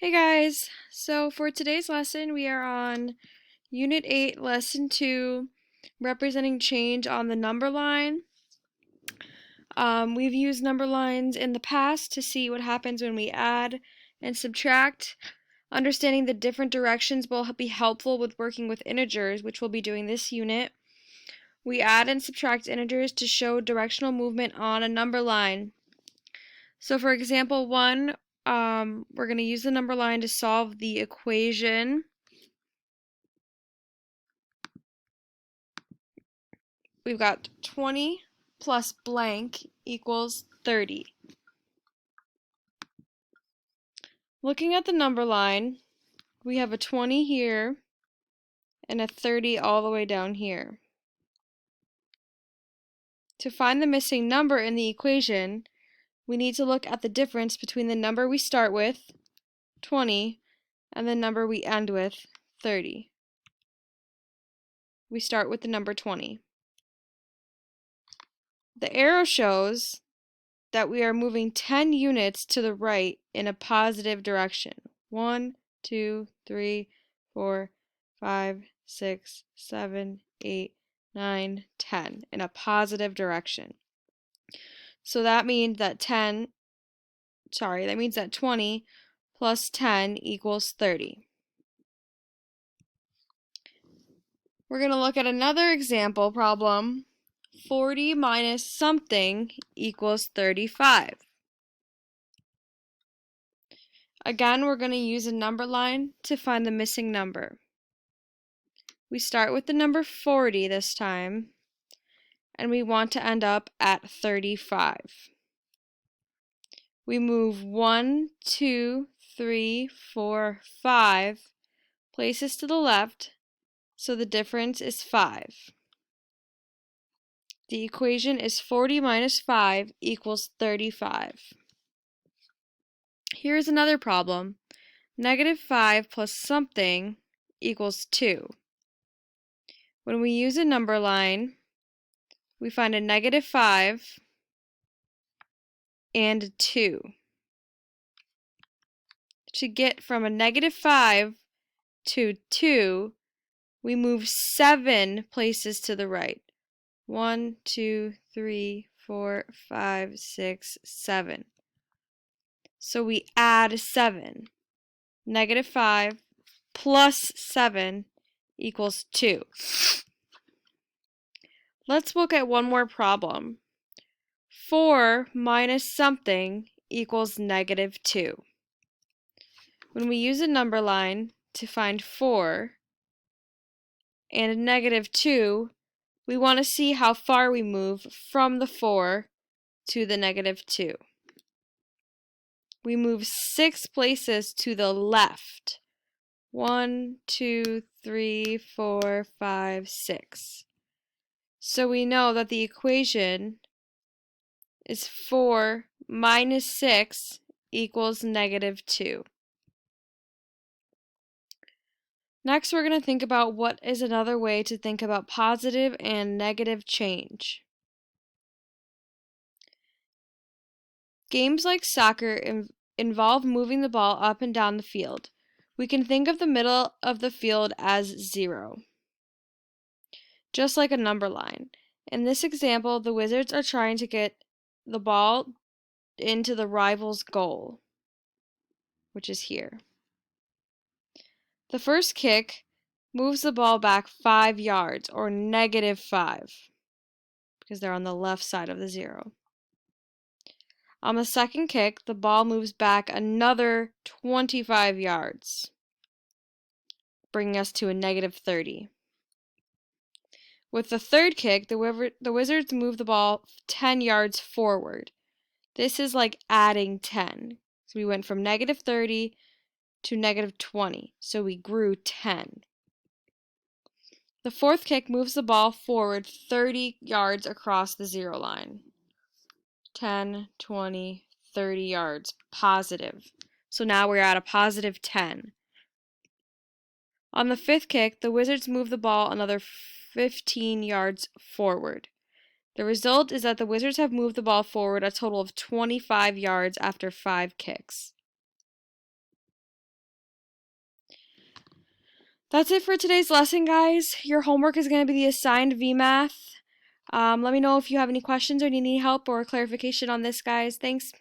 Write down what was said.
Hey guys, so for today's lesson we are on Unit 8, Lesson 2, representing change on the number line. We've used number lines in the past to see what happens when we add and subtract. Understanding the different directions will be helpful with working with integers, which we'll be doing this unit. We add and subtract integers to show directional movement on a number line. So for example 1, we're going to use the number line to solve the equation. We've got 20 plus blank equals 30. Looking at the number line, we have a 20 here and a 30 all the way down here. To find the missing number in the equation, we need to look at the difference between the number we start with, 20, and the number we end with, 30. We start with the number 20. The arrow shows that we are moving 10 units to the right in a positive direction. 1, 2, 3, 4, 5, 6, 7, 8, 9, 10 in a positive direction. So that means that 20 plus 10 equals 30. We're going to look at another example problem. 40 minus something equals 35. Again, we're going to use a number line to find the missing number. We start with the number 40 this time, and we want to end up at 35. We move 1, 2, 3, 4, 5 places to the left, so the difference is 5. The equation is 40 minus 5 equals 35. Here's another problem. Negative 5 plus something equals 2. When we use a number line, we find a negative 5 and a 2. To get from a negative 5 to 2, we move 7 places to the right. 1, 2, 3, 4, 5, 6, 7. So we add 7. Negative 5 plus 7 equals 2. Let's look at one more problem. 4 minus something equals negative 2. When we use a number line to find 4 and a negative 2, we want to see how far we move from the 4 to the negative 2. We move 6 places to the left. 1, 2, 3, 4, 5, 6. So we know that the equation is 4 minus 6 equals negative 2. Next, we're going to think about what is another way to think about positive and negative change. Games like soccer involve moving the ball up and down the field. We can think of the middle of the field as 0, just like a number line. In this example, the Wizards are trying to get the ball into the rival's goal, which is here. The first kick moves the ball back 5 yards, or negative 5, because they're on the left side of the 0. On the second kick, the ball moves back another 25 yards, bringing us to a negative 30. With the third kick, the Wizards move the ball 10 yards forward. This is like adding 10. So we went from negative 30 to negative 20, so we grew 10. The fourth kick moves the ball forward 30 yards across the 0 line. 10, 20, 30 yards, positive. So now we're at a positive 10. On the fifth kick, the Wizards move the ball another 15 yards forward. The result is that the Wizards have moved the ball forward a total of 25 yards after 5 kicks. That's it for today's lesson, guys. Your homework is going to be the assigned VMath. Let me know if you have any questions or need any help or clarification on this, guys. Thanks.